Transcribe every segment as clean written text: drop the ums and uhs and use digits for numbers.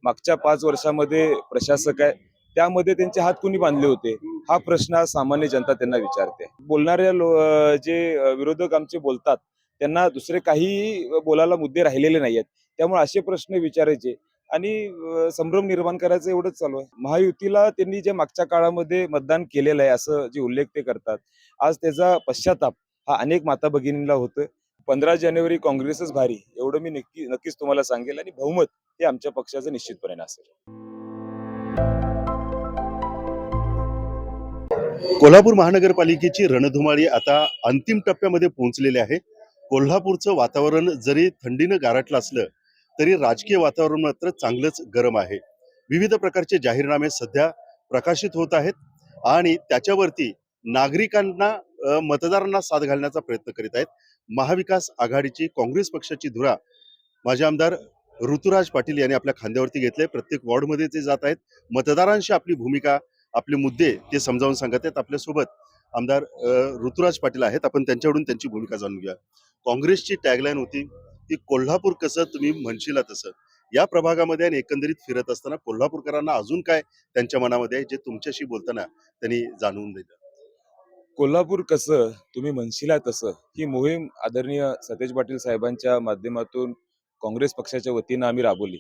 मागच्या 5 वर्षामध्ये प्रशासक आहे, त्यामध्ये त्यांचे हात कोणी बांधले होते? हा प्रश्न आज सामान्य जनता त्यांना विचारते. विरोधक आमचे बोलतात, त्यांना दुसरे काही बोलायला मुद्दे राहिलेले नाहीयेत. त्यामुळे असे प्रश्न विचारायचे आणि संभ्रम निर्माण करायचं एवढंच चालू आहे. महायुतीला त्यांनी जे मागच्या काळामध्ये मतदान केलेलं आहे, असं जे उल्लेख ते करतात. आज त्याचा पश्चाताप हा अनेक माता भगिनींना होतोय. 15 जानेवारी काँग्रेसच भारी, एवढं मी नक्कीच तुम्हाला सांगेल आणि बहुमत हे आमच्या पक्षाचं निश्चितपणे असेल. कोल्हापूर महानगरपालिकेची रणधुमाळी आता अंतिम टप्प्यामध्ये पोहोचलेली आहे. कोल्हापूरचं वातावरण जरी थंडीनं गारठलं असलं तरी राजकीय वातावरण मात्र चांगलंच गरम आहे. विविध प्रकारचे जाहीरनामे सध्या प्रकाशित होत आहेत आणि त्याच्यावरती नागरिकांना मतदारांना साथ घालण्याचा प्रयत्न करीत आहेत. महाविकास आघाडीची काँग्रेस पक्षाची धुरा माझे आमदार ऋतुराज पाटील यांनी आपल्या खांद्यावरती घेतले. प्रत्येक वॉर्डमध्ये ते जात आहेत, मतदारांशी आपली भूमिका आपले मुद्दे ते समजावून सांगत आहेत. आपल्यासोबत आमदार ऋतुराज पाटील आहेत. आपण त्यांच्याकडून त्यांची भूमिका जाणून घ्या. काँग्रेसची टॅगलाईन होती की कोल्हापूर कसं तुम्ही म्हणशीला तसं. या प्रभागामध्ये आणि एकंदरीत फिरत असताना कोल्हापूरकरांना अजून काय त्यांच्या मनामध्ये आहे जे तुमच्याशी बोलताना त्यांनी जाणून दिलं? कोल्हापूर कसं तुम्ही म्हणशीला तसं ही मोहीम आदरणीय सतेज पाटील साहेबांच्या माध्यमातून काँग्रेस पक्षाच्या वतीनं आम्ही राबवली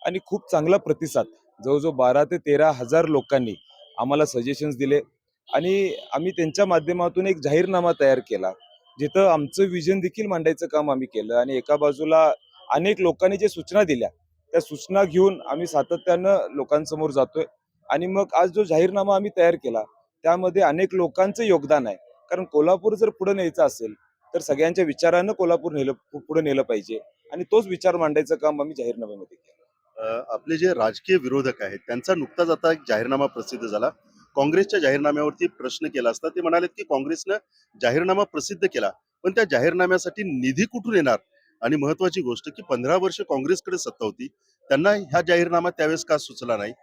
आणि खूप चांगला प्रतिसाद जवळजवळ 12 ते 13 हजार लोकांनी आम्हाला सजेशन्स दिले आणि आम्ही त्यांच्या माध्यमातून एक जाहीरनामा तयार केला, जिथं आमचं विजन देखील मांडायचं काम आम्ही केलं आणि एका बाजूला अनेक लोकांनी जे सूचना दिल्या त्या सूचना घेऊन आम्ही सातत्यानं लोकांसमोर जातोय आणि मग आज जो जाहीरनामा आम्ही तयार केला त्यामध्ये अनेक लोकांचं योगदान आहे. कारण कोल्हापूर जर पुढे न्यायचं असेल तर सगळ्यांच्या विचारानं कोल्हापूर पुढे नेलं पाहिजे आणि तोच विचार मांडायचं काम आम्ही जाहीरनाम्यामध्ये केलं. आपले जे राजकीय विरोधक आहेत त्यांचा नुकताच आता एक जाहीरनामा प्रसिद्ध झाला. काँग्रेसच्या जाहीरनाम्यावरती प्रश्न केला असता ते म्हणाले की काँग्रेसनं जाहीरनामा प्रसिद्ध केला पण त्या जाहीरनाम्यासाठी निधी कुठून येणार? आणि महत्वाची गोष्ट की 15 वर्ष काँग्रेसकडे सत्ता होती, त्यांना ह्या जाहीरनामा त्यावेळेस का सुचला नाही?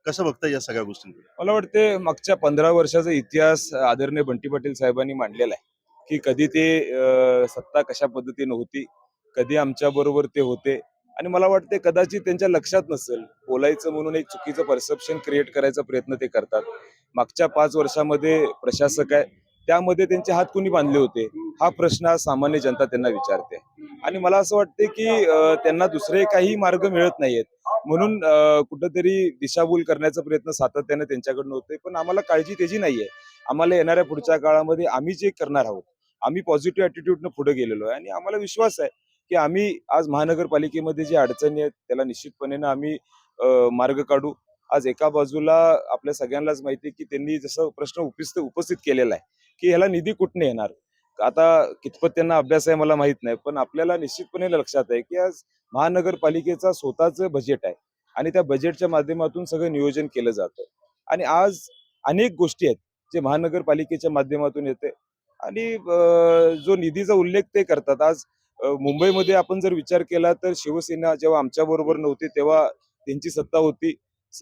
कसं बघता या सगळ्या गोष्टींकडे? मला वाटते मागच्या 15 वर्षाचा इतिहास आदरणीय बंटी पाटील साहेबांनी मांडलेला आहे की कधी ते सत्ता कशा पद्धतीने होती, कधी आमच्या बरोबर ते होते आणि मला वाटते कदाचित त्यांच्या लक्षात नसेल, बोलायचं म्हणून एक चुकीचं परसेप्शन क्रिएट करायचा प्रयत्न ते करतात. मागच्या 5 वर्षामध्ये प्रशासक आहे, त्यामध्ये त्यांचे हात कोणी बांधले होते? हा प्रश्न आज सामान्य जनता त्यांना विचारते आणि मला असं वाटते की त्यांना दुसरे काही मार्ग मिळत नाहीयेत म्हणून कुठंतरी दिशाभूल करण्याचा प्रयत्न सातत्याने त्यांच्याकडून होतोय. पण आम्हाला काळजी त्याची नाहीये. आम्हाला येणाऱ्या पुढच्या काळामध्ये आम्ही जे करणार आहोत, आम्ही पॉझिटिव्ह ॲटिट्यूडनं पुढे गेलेलो आहे आणि आम्हाला विश्वास आहे की आम्ही आज महानगरपालिकेमध्ये जे अडचणी आहेत त्याला निश्चितपणे आम्ही मार्ग काढू. आज एका बाजूला आपल्या सगळ्यांनाच माहिती आहे की त्यांनी जसं प्रश्न उपस्थित केलेला आहे की ह्याला निधी कुठून येणार? आता कितपत त्यांना अभ्यास आहे मला माहित नाही, पण आपल्याला निश्चितपणे लक्षात आहे की आज महानगरपालिकेचा स्वतःचं बजेट आहे आणि त्या बजेटच्या माध्यमातून सगळं नियोजन केलं जातं आणि आज अनेक गोष्टी आहेत जे महानगरपालिकेच्या माध्यमातून येते आणि जो निधीचा उल्लेख ते करतात. आज मुंबईमध्ये आपण जर विचार केला तर शिवसेना जेव्हा आमच्या बरोबर नव्हती तेव्हा त्यांची सत्ता होती,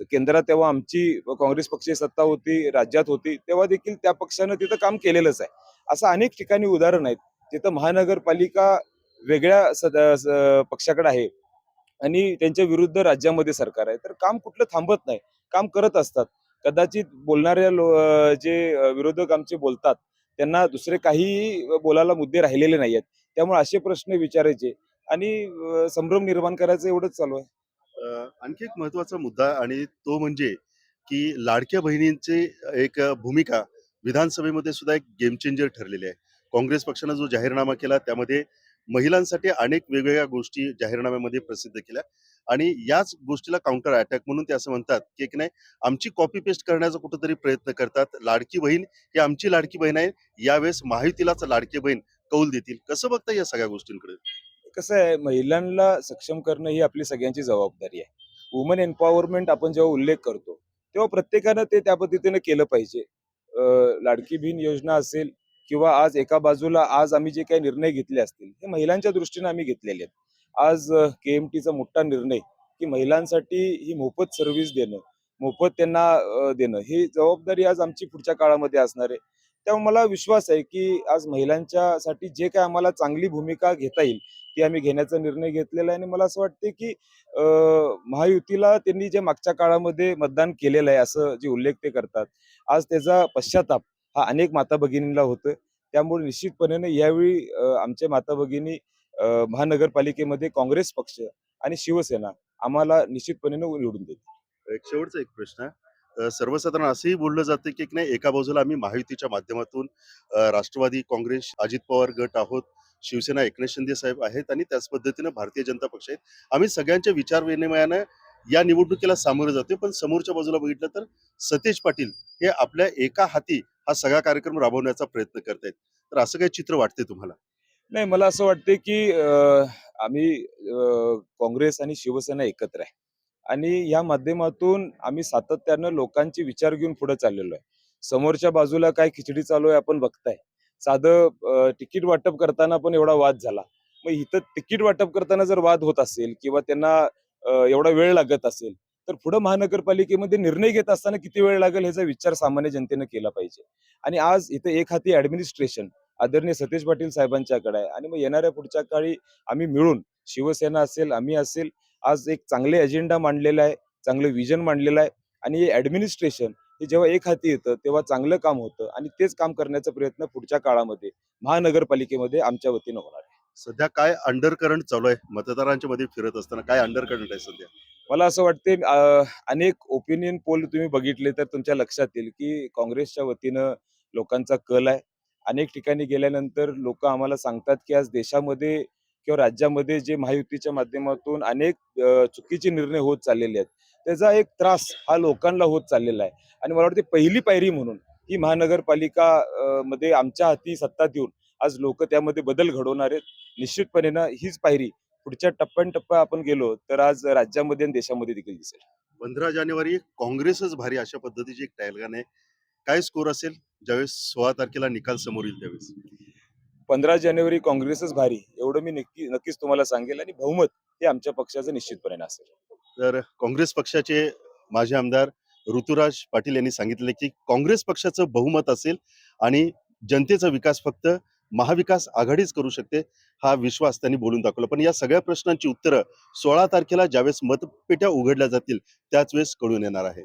केंद्रात तेव्हा आमची काँग्रेस पक्षाची सत्ता होती, राज्यात होती, तेव्हा देखील त्या पक्षानं तिथं काम केलेलंच आहे. असं अनेक ठिकाणी उदाहरण आहेत तिथं महानगरपालिका वेगळ्या पक्षाकडे आहे आणि त्यांच्या विरुद्ध राज्यामध्ये सरकार आहे, तर काम कुठलं थांबत नाही, काम करत असतात. कदाचित विरोधक आमचे बोलतात त्यांना दुसरे काही बोलायला मुद्दे राहिलेले नाहीयेत. त्यामुळे असे प्रश्न विचारायचे आणि संभ्रम निर्माण करायचं एवढंच चालू आहे. आणखी एक महत्वाचा मुद्दा आणि तो म्हणजे की लाडक्या बहिणींची एक भूमिका विधानसभेमध्ये सुद्धा एक गेम चेंजर ठरलेली आहे. काँग्रेस पक्षानं जो जाहीरनामा केला त्यामध्ये महिलांसाठी अनेक वेगवेगळ्या गोष्टी जाहीरनाम्यामध्ये प्रसिद्ध केल्या आणि याच गोष्टीला काउंटर अटॅक म्हणून ते असं म्हणतात की एक नाही, आमची कॉपी पेस्ट करण्याचा कुठेतरी प्रयत्न करतात. लाडकी बहीण ही आमची लाडकी बहीण आहे, यावेळेस महायुतीलाच लाडकी बहीण कौल देतील. कसं बघता या सगळ्या गोष्टींकडे? कसं आहे, महिलांना सक्षम करणं ही आपली सगळ्यांची जबाबदारी आहे. वुमन एम्पॉवरमेंट आपण जेव्हा उल्लेख करतो तेव्हा प्रत्येकानं ते त्या पद्धतीने केलं पाहिजे. लाडकी बहीण योजना असेल किंवा आज एका बाजूला आज आम्ही जे काही निर्णय घेतले असतील हे महिलांच्या दृष्टीने आम्ही घेतलेले आहेत. आज KMTचा मोठा निर्णय की महिलांसाठी ही मोफत सर्व्हिस देणं, मोफत त्यांना देणं ही जबाबदारी आज आमची पुढच्या काळामध्ये असणार आहे. त्यामुळे मला विश्वास आहे की आज महिलांच्यासाठी जे काय आम्हाला चांगली भूमिका घेता येईल ती आम्ही घेण्याचा निर्णय घेतलेला आहे. आणि मला असं वाटते की महायुतीला त्यांनी जे मागच्या काळामध्ये मतदान केलेलं आहे असं जे उल्लेख ते करतात, आज त्याचा पश्चाताप हा अनेक माता भगिनींना होतोय. त्यामुळे निश्चितपणे यावेळी आमच्या माता भगिनी महानगरपालिकेमध्ये काँग्रेस पक्ष आणि शिवसेना आम्हाला निश्चितपणे निवडून देतील. एक शेवटचा एक प्रश्न आहे. सर्वसाधारण असंही बोललं जातं की नाही, एका बाजूला आम्ही महायुतीच्या माध्यमातून राष्ट्रवादी काँग्रेस, अजित पवार गट आहोत, शिवसेना एकनाथ शिंदे साहेब आहेत आणि त्याच पद्धतीनं भारतीय जनता पक्ष आहेत. आम्ही सगळ्यांच्या विचार विनिमयानं या निवडणुकीला सामोरं जातोय. पण समोरच्या बाजूला बघितलं तर सतेज पाटील हे आपल्या एका हाती हा सगळा कार्यक्रम राबवण्याचा प्रयत्न करतायत. तर असं काही चित्र वाटते तुम्हाला? नाही, मला असं वाटते की आम्ही काँग्रेस आणि शिवसेना एकत्र आहे आणि या माध्यमातून आम्ही सातत्यानं लोकांचे विचार घेऊन पुढे चाललेलो आहे. समोरच्या बाजूला काय खिचडी चालू आहे आपण बघताय. साधं तिकीट वाटप करताना पण एवढा वाद झाला. मग इथं तिकीट वाटप करताना जर वाद होत असेल किंवा त्यांना एवढा वेळ लागत असेल, तर पुढे महानगरपालिकेमध्ये निर्णय घेत असताना किती वेळ लागेल ह्याचा विचार सामान्य जनतेनं केला पाहिजे. आणि आज इथं एक हाती ऍडमिनिस्ट्रेशन आदरणीय सतेज पाटील साहेबांच्याकडे आहे आणि मग येणाऱ्या पुढच्या काळी आम्ही मिळून शिवसेना असेल, आम्ही असेल, आज एक चांगले अजेंडा मांडलेला आहे, चांगलं विजन मांडलेलं आहे. आणि हे ऍडमिनिस्ट्रेशन हे जेव्हा एक हाती येतं तेव्हा चांगलं काम होतं आणि तेच काम करण्याचा प्रयत्न पुढच्या काळामध्ये महानगरपालिकेमध्ये आमच्या वतीनं होणार आहे. सध्या काय अंडर करंट चालू आहे मतदारांच्या मध्ये फिरत असताना? काय अंडर करंट आहे सध्या? मला असं वाटते अनेक ओपिनियन पोल तुम्ही बघितले तर तुमच्या लक्षात येईल की काँग्रेसच्या वतीनं लोकांचा कल आहे. अनेक ठिकाणी गेल्यानंतर लोक आम्हाला सांगतात की आज देशामध्ये किंवा राज्यामध्ये जे महायुतीच्या माध्यमातून अनेक चुकीचे निर्णय होत चाललेले आहेत, त्याचा एक त्रास हा लोकांना होत चाललेला आहे. आणि मला वाटते पहिली पायरी म्हणून ही महानगरपालिका मध्ये आमच्या हाती सत्ता देऊन आज लोक त्यामध्ये बदल घडवणार आहेत. निश्चितपणे ना हीच पायरी पुढच्या टप्प्याटप्प्या आपण गेलो तर आज राज्यामध्ये आणि देशामध्ये देखील दिसेल. 15 जानेवारी काँग्रेसच भारी अशा पद्धतीची एक टॅगलाईन आहे. काय स्कोर असेल ज्यावेळेस 16 तारखेला निकाल समोर येईल त्यावेळेस? 15 जानेवारी काँग्रेसच भारी एवढं मी नक्कीच तुम्हाला सांगेल आणि बहुमत हे आमच्या पक्षाचं निश्चितपणे असेल. तर काँग्रेस पक्षाचे माजी आमदार ऋतुराज पाटील यांनी सांगितले की काँग्रेस पक्षाचं बहुमत असेल आणि जनतेचा विकास फक्त महाविकास आघाडीच करू शकते, हा विश्वास त्यांनी बोलून दाखवला. पण या सगळ्या प्रश्नांची उत्तरं 16 तारखेला ज्यावेळेस मतपेट्या उघडल्या जातील त्याच वेळेस कळून येणार आहे.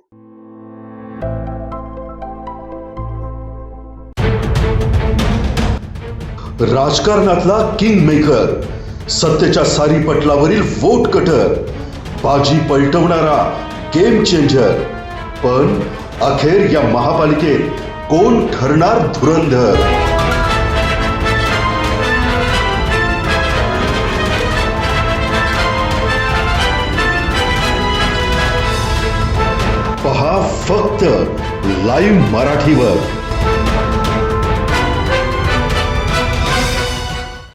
राजकारणातला किंग मेकर, सत्तेच्या सारी पटलावरील वोट कटर, बाजी पलटवणारा गेम चेंजर. पण अखेर या महापालिकेत कोण ठरणार धुरंधर? पहा फक्त लाईव्ह मराठीवर.